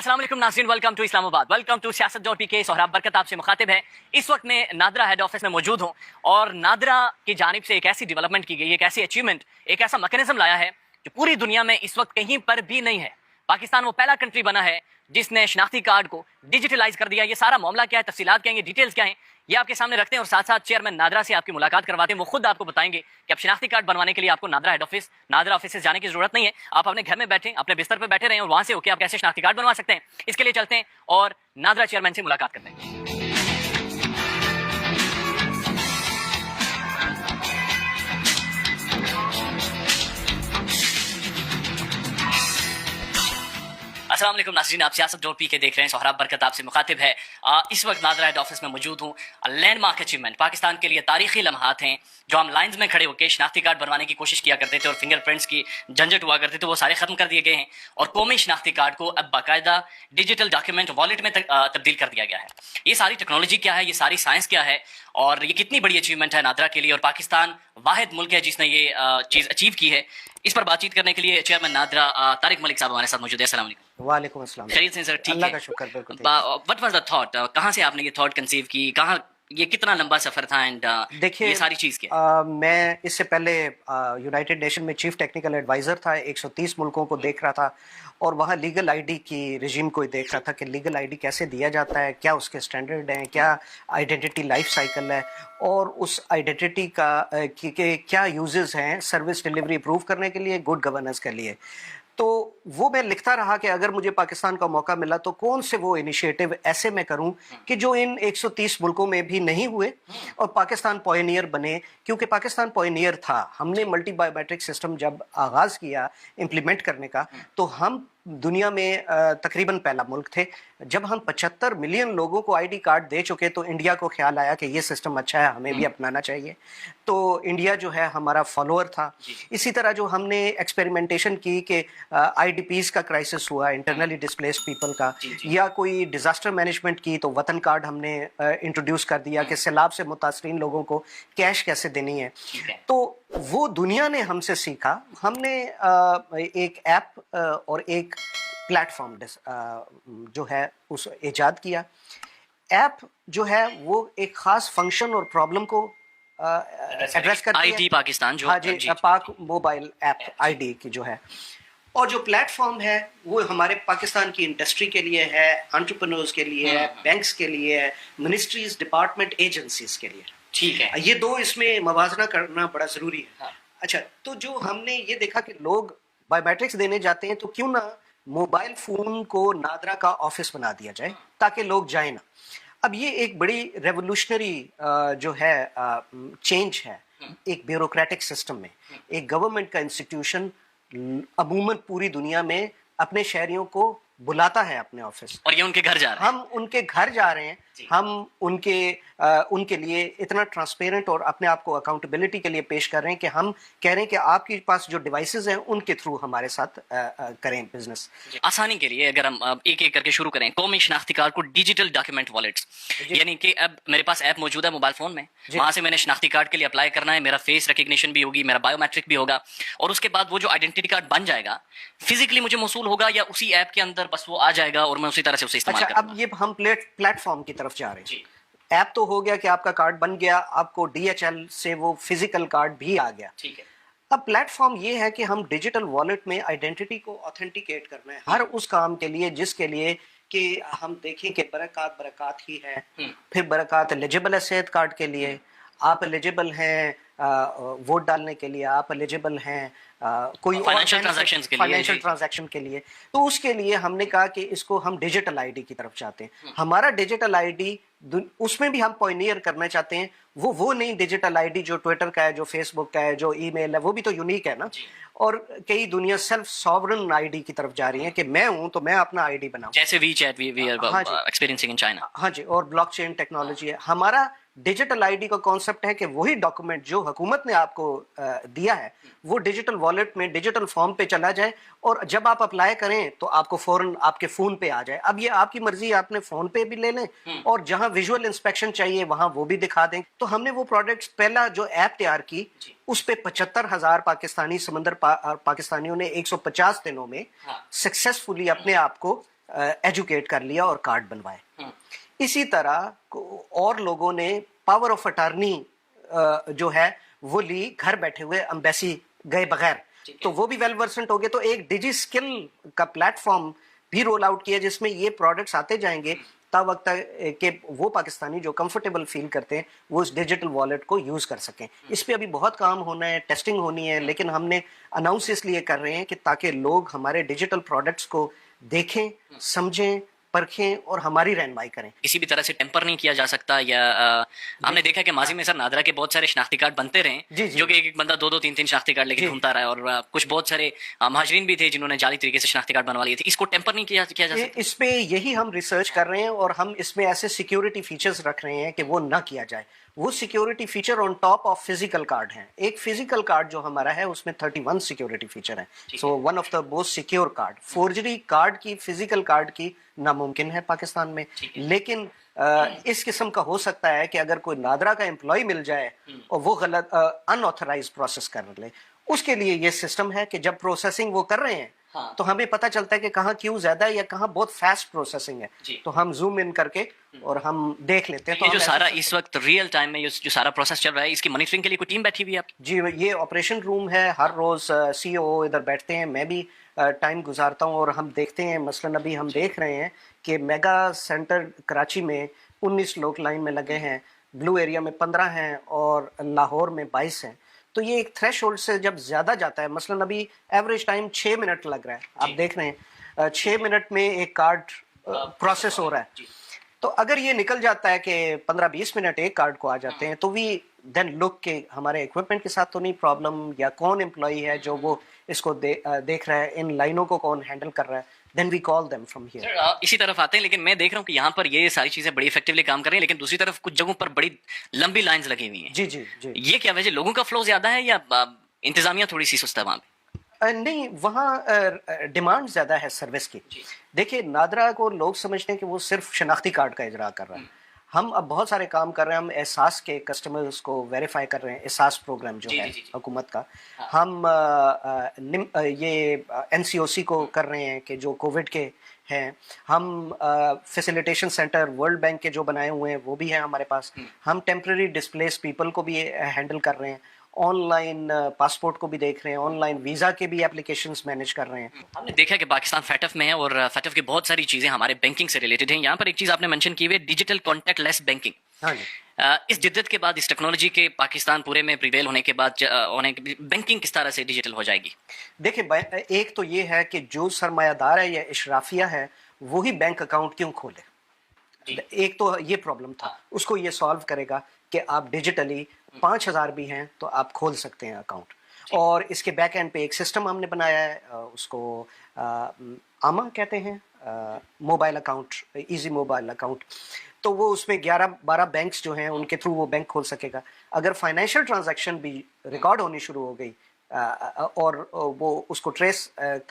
अस्सलाम वालेकुम नाज़रीन, welcome to Islamabad, welcome to Siyasat dot PK. Sohrab Barkat आपसे मुखातिब है। इस वक्त मैं नादरा हेड ऑफिस में मौजूद हूँ और नादरा की जानिब से एक ऐसी डेवलपमेंट की गई, एक ऐसी अचीवमेंट, एक ऐसा मैकेनिज्म लाया है जो पूरी दुनिया में इस वक्त कहीं पर भी नहीं है। पाकिस्तान वो पहला कंट्री बना है जिसने शनाख्ती कार्ड को डिजिटलाइज कर दिया। ये सारा मामला क्या है, तफसीलात क्या है, डिटेल्स क्या है, ये आपके सामने रखते हैं और साथ साथ चेयरमैन नादरा से आपकी मुलाकात करवाते हैं। वो खुद आपको बताएंगे कि अब शनाख्ती कार्ड बनवाने के लिए आपको NADRA head office, NADRA office से जाने की जरूरत नहीं है। आप अपने घर में बैठे, अपने बिस्तर पर बैठे रहें और वहां से होकर आप कैसे शनाख्ती कार्ड बनवा सकते हैं, इसके लिए चलते हैं और नादरा चेयरमैन से मुलाकात करते हैं। अस्सलाम वालेकुम नाज़रीन, आप सियासत डॉट पीके देख रहे हैं। सोहराब बरकत आपसे मुखातिब है। इस वक्त नादरा हेड ऑफिस में मौजूद हूँ। लैंडमार्क अचीवमेंट, पाकिस्तान के लिए तारीखी लम्हात हैं जो हम लाइन्स में खड़े होकर शनाख्ती कार्ड बनवाने की कोशिश किया करते थे और फिंगरप्रिंट्स की झंझट हुआ करते थे, वो सारे खत्म कर दिए गए हैं और कौमी शनाख्ती कार्ड को अब बाकायदा डिजिटल डॉक्यूमेंट वॉलेट में तब्दील कर दिया गया है। ये सारी टेक्नोलॉजी क्या है, ये सारी साइंस क्या है और ये कितनी बड़ी अचीवमेंट है नादरा के लिए, और पाकिस्तान वाहिद मुल्क है जिसने ये चीज़ अचीव की है। इस पर बातचीत करने के लिए चेयरमैन नादरा तारिक मलिक साहब हमारे साथ मौजूद है। अस्सलाम वालेकुम। वालेकुम अस्सलाम। खैरियत से सर? ठीक अल्लाह है। का शुक्र, बिल्कुल। व्हाट वाज द थॉट, कहाँ से आपने ये थॉट कंसीव की, कहाँ, ये कितना लंबा सफर था एंड देखिए, ये सारी चीज़ क्या? मैं इससे पहले यूनाइटेड नेशन में चीफ टेक्निकल एडवाइज़र था, 130 मुल्कों को देख रहा था और वहाँ लीगल आईडी की रिजीम को देख रहा था कि लीगल आईडी कैसे दिया जाता है, क्या उसके स्टैंडर्ड हैं, क्या आइडेंटिटी लाइफ साइकिल है और उस आइडेंटिटी का के क्या यूजेस हैं सर्विस डिलीवरी इम्प्रूव करने के लिए, गुड गवर्नेंस के लिए। तो वो मैं लिखता रहा कि अगर मुझे पाकिस्तान का मौका मिला तो कौन से वो इनिशिएटिव ऐसे मैं करूं कि जो इन 130 मुल्कों में भी नहीं हुए और पाकिस्तान पॉयनियर बने, क्योंकि पाकिस्तान पॉयनियर था। हमने मल्टी बायोमेट्रिक सिस्टम जब आगाज़ किया इम्प्लीमेंट करने का तो हम दुनिया में तकरीबन पहला मुल्क थे। जब हम 75 मिलियन लोगों को आईडी कार्ड दे चुके तो इंडिया को ख्याल आया कि ये सिस्टम अच्छा है, हमें भी अपनाना चाहिए। तो इंडिया जो है हमारा फॉलोअर था। इसी तरह जो हमने एक्सपेरिमेंटेशन की कि आईडीपीज का क्राइसिस हुआ, इंटरनली डिस्प्लेस्ड पीपल का, या कोई डिजास्टर मैनेजमेंट की तो वतन कार्ड हमने इंट्रोड्यूस कर दिया कि सैलाब से मुतासरीन लोगों को कैश कैसे देनी है। तो वो दुनिया ने हमसे सीखा। हमने एक ऐप और एक प्लेटफॉर्म जो है उस इजाद किया। ऐप जो है वो एक खास फंक्शन और प्रॉब्लम को एड्रेस करती है। आईडी पाकिस्तान जो, हाँ जी, पाक मोबाइल ऐप आईडी की जो है, और जो प्लेटफॉर्म है वो हमारे पाकिस्तान की इंडस्ट्री के लिए है, एंटरप्रेन्योर्स के लिए है, बैंक्स के लिए है, मिनिस्ट्रीज, डिपार्टमेंट, एजेंसीज के लिए। ठीक है, ये दो इसमें मवाजना करना बड़ा जरूरी है। हाँ। अच्छा, तो जो हमने ये देखा कि लोग बायोमेट्रिक्स देने जाते हैं तो क्यों ना मोबाइल फोन को नादरा का ऑफिस बना दिया जाए ताकि लोग जाए ना। अब ये एक बड़ी रेवोल्यूशनरी जो है चेंज है एक ब्यूरोक्रेटिक सिस्टम में। एक गवर्नमेंट का इंस्टीट्यूशन अमूमन पूरी दुनिया में अपने शहरियों को बुलाता है अपने ऑफिस, और ये उनके घर जा रहे हैं। हम उनके घर जा रहे हैं, हम उनके लिए इतना ट्रांसपेरेंट और अपने आप को अकाउंटेबिलिटी के लिए पेश कर रहे हैं कि हम कह रहे हैं कि आपके पास जो डिवाइसेस हैं उनके थ्रू हमारे साथ करें बिजनेस। आसानी के लिए अगर हम एक एक करके शुरू करें, कौमी शनाख्ती कार्ड को डिजिटल डॉक्यूमेंट वॉलेट्स, यानी कि अब मेरे पास ऐप मौजूद है मोबाइल फोन में, वहां से मैंने शनाख्ती कार्ड के लिए अप्लाई करना है, मेरा फेस रिकग्निशन भी होगी, मेरा बायोमेट्रिक भी होगा, और उसके बाद वो जो आइडेंटिटी कार्ड बन जाएगा फिजिकली मुझे मौसूल होगा या उसी ऐप के अंदर बस वो आ जाएगा और मैं उसी तरह से उसे इस्तेमाल करूंगा। अब ये हम प्लेटफॉर्म की तरफ जा रहे हैं। ऐप तो हो गया कि आपका कार्ड बन गया, आपको डीएचएल से वो फिजिकल कार्ड भी आ गया। ठीक है, अब प्लेटफॉर्म ये है कि हम डिजिटल वॉलेट में आइडेंटिटी को ऑथेंटिकेट करना है हर उस काम के लिए जिसके लिए कि हम देखें कि बरक़ात ही है। फिर बरक़ात एलिजिबल है सेहत कार्ड के लिए, आप एलिजिबल हैं वोट डालने के लिए, आप एलिजिबल हैं कोई फाइनेंशियल ट्रांजैक्शन के लिए। तो उसके लिए हमने कहा कि इसको हम डिजिटल आईडी की तरफ चाहते हैं। हमारा डिजिटल आईडी उसमें भी हम पॉइनियर करना चाहते हैं। वो नहीं डिजिटल आईडी जो ट्विटर का है, जो फेसबुक का है, जो ईमेल है, वो भी तो यूनिक है ना। और कई दुनिया सेल्फ सॉवरन आईडी की तरफ जा रही है कि मैं हूं तो मैं अपना आईडी बनाऊं, जैसे WeChat we are experiencing in China. हाँ जी, और ब्लॉकचेन टेक्नोलॉजी है। हमारा डिजिटल आईडी का कॉन्सेप्ट है कि वही डॉक्यूमेंट जो हुकूमत ने आपको दिया है वो डिजिटल वॉलेट में डिजिटल फॉर्म पे चला जाए और जब आप अप्लाई करें तो आपको फौरन आपके फोन पे आ जाए। अब ये आपकी मर्जी, आपने फोन पे भी ले लें और जहां विजुअल इंस्पेक्शन चाहिए वहां वो भी दिखा दें। तो हमने वो प्रोडक्ट्स, पहला जो ऐप तैयार की उस पे 75,000 पाकिस्तानियों ने 150 दिनों में सक्सेसफुली अपने आप को एजुकेट कर लिया और कार्ड बनवाए। इसी तरह और लोगों ने पावर ऑफ अटॉर्नी जो है वो ली घर बैठे हुए, एम्बेसी गए बगैर, तो वो भी वेल वर्सेंट हो गए। तो एक डिजी स्किल का प्लेटफॉर्म भी रोल आउट किया जिसमें ये प्रोडक्ट्स आते जाएंगे तब वक्त के वो पाकिस्तानी जो कंफर्टेबल फील करते हैं वो उस डिजिटल वॉलेट को यूज कर सकें। इस पे अभी बहुत काम होना है, टेस्टिंग होनी है, लेकिन हमने अनाउंस इसलिए कर रहे हैं कि ताकि लोग हमारे डिजिटल प्रोडक्ट्स को देखें, समझें, परखें और हमारी रहनुमाई करें। किसी भी तरह से टेम्पर नहीं किया जा सकता या हमने देखा कि माजी में सर नादरा के बहुत सारे शनाख्ती कार्ड बनते रहे जो कि एक बंदा 2-2 3-3 शनाख्ती कार्ड लेके घूमता रहा है, और कुछ बहुत सारे महाजरीन भी थे जिन्होंने जाली तरीके से शनाख्ती कार्ड बनवा लिए थे। इसको टेम्पर नहीं किया जा सकता। इस पे यही हम रिसर्च कर रहे हैं और हम इसमें ऐसे सिक्योरिटी फीचर्स रख रहे हैं कि वो ना किया जाए। वो security feature on top of physical card हैं। एक फिजिकल कार्ड जो हमारा है उसमें 31 सिक्योरिटी फीचर है, so one of the most secure card. Forgery card की, फिजिकल कार्ड की नामुमकिन है पाकिस्तान में, लेकिन इस किस्म का हो सकता है कि अगर कोई नादरा का एम्प्लॉय मिल जाए और वो गलत अनऑथराइज प्रोसेस कर ले, उसके लिए ये सिस्टम है कि जब प्रोसेसिंग वो कर रहे हैं तो हमें पता चलता है कि कहाँ क्यू ज्यादा है या कहाँ बहुत फास्ट प्रोसेसिंग है, तो हम जूम इन करके और हम देख लेते हैं। तो ये जो सारा इस वक्त रियल टाइम में जो सारा प्रोसेस चल रहा है, इसकी मॉनिटरिंग के लिए कोई टीम बैठी हुई है आपकी? जी, ये ऑपरेशन रूम है, हर रोज सीईओ इधर बैठते हैं, मैं भी टाइम गुजारता हूँ और हम देखते हैं। मसलन अभी हम देख रहे हैं कि मेगा सेंटर कराची में 19 लोग लाइन में लगे हैं, ब्लू एरिया में 15 हैं और लाहौर में 22 हैं। तो ये एक थ्रेशोल्ड से जब ज्यादा जाता है, मसलन अभी एवरेज टाइम 6 मिनट लग रहा है, आप देख रहे हैं 6 मिनट में एक कार्ड प्रोसेस हो रहा है। तो अगर ये निकल जाता है कि 15-20 मिनट एक कार्ड को आ जाते हैं, तो वी देन लुक के हमारे इक्विपमेंट के साथ तो नहीं प्रॉब्लम, या कौन एम्प्लॉय है जो वो इसको देख रहा है, इन लाइनों को कौन हैंडल कर रहा है, then we call them from here. इसी तरफ आते हैं, लेकिन मैं देख रहा हूँ कि यहाँ पर ये सारी चीजें बड़ी इफेक्टिवली काम कर रही हैं, लेकिन दूसरी तरफ कुछ जगहों पर बड़ी लंबी लाइंस लगी हुई हैं। जी जी जी। ये क्या वजह, लोगों का फ्लो ज्यादा है या इंतजामिया थोड़ी सी सुस्त है वहाँ पे? नहीं, वहाँ डिमांड ज्यादा है सर्विस की। देखिए, नादरा को लोग समझते हैं कि वो सिर्फ शनाख्ती कार्ड का इजरा कर रहा है। हम अब बहुत सारे काम कर रहे हैं। हम एहसास के कस्टमर्स को वेरीफाई कर रहे हैं, एहसास प्रोग्राम जो है हुकूमत का। हम ये एनसीओसी को कर रहे हैं कि जो कोविड के हैं। हम फैसिलिटेशन सेंटर वर्ल्ड बैंक के जो बनाए हुए हैं वो भी हैं हमारे पास। हम टेम्पररी डिस्प्लेस पीपल को भी हैंडल कर रहे हैं, ऑनलाइन पासपोर्ट को भी देख रहे हैं, ऑनलाइन वीजा के भी एप्लीकेशंस मैनेज कर रहे हैं। हमने देखा कि पाकिस्तान फैटफ में है और फैटफ की बहुत सारी चीजें हमारे बैंकिंग से रिलेटेड हैं। यहाँ पर एक चीज आपने मेंशन की हुई है, डिजिटल कॉन्टैक्टलेस बैंकिंग। हाँ जी। इस जिद्दत के बाद, इस टेक्नोलॉजी के पाकिस्तान पूरे में प्रिवेल होने के बाद बैंकिंग किस तरह से डिजिटल हो जाएगी? देखिए, एक तो ये है कि जो सरमायादार है या इशराफिया है वही बैंक अकाउंट क्यों खोले। एक तो ये प्रॉब्लम था, उसको ये सॉल्व करेगा कि आप डिजिटली 5,000 भी हैं तो आप खोल सकते हैं अकाउंट। और इसके बैक एंड पे एक सिस्टम हमने बनाया है, उसको आमा कहते हैं, mobile account, easy mobile account. तो वो उसमें 11-12 बैंक्स जो हैं उनके थ्रू वो बैंक खोल सकेगा। अगर फाइनेंशियल ट्रांजैक्शन भी रिकॉर्ड होनी शुरू हो गई और वो उसको ट्रेस कर